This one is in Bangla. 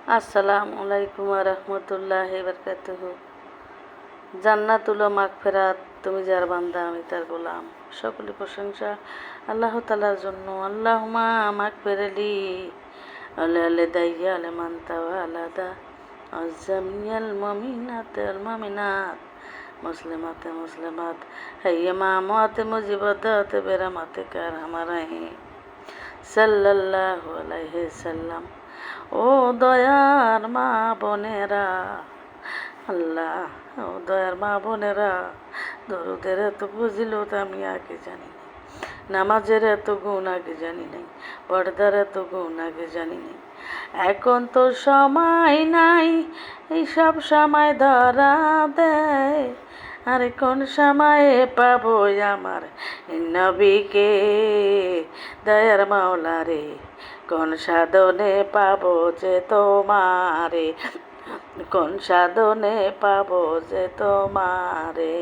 আসসালামু আলাইকুম ওয়া রাহমাতুল্লাহি ওয়া বারাকাতুহু। জান্নাতুল মাগফিরাত, তুমি যার বান্দা আমি তার গোলাম। সকল প্রশংসা আল্লাহ তাআলার জন্য। আল্লাহুম্মা মাগফিরলি ওয়ালি দাইয়া লিমান তাওয়ালাদা আযামিয়াল মুমিনাত ওয়াল মুমিনাত মুসলিমাত মুসলিমাত হাইয়্যা মাত মুজিবাত বিরাহমাতিকা ইয়া আরহামার রাহিম সাল্লাল্লাহু আলাইহি সাল্লাম। ও দয়ার মা বোনেরা, আল্লাহ, ও দয়ার মা বোনেরা, দরুদের এত ফজিলত আমি আগে জানি নাই, নামাজের এত গুণ আগে জানি নাই, পর্দার এত গুণ আগে জানি নাই। এখন তো সময় নাই, এই সব সময় ধরা দেয়, আর কোন সময়ে পাবো আমার নবীকে? দয়ার মাওলা রে, কোন সাধনে পাবো যে তোমারে, কোন সাধনে পাবো যে তোমারে।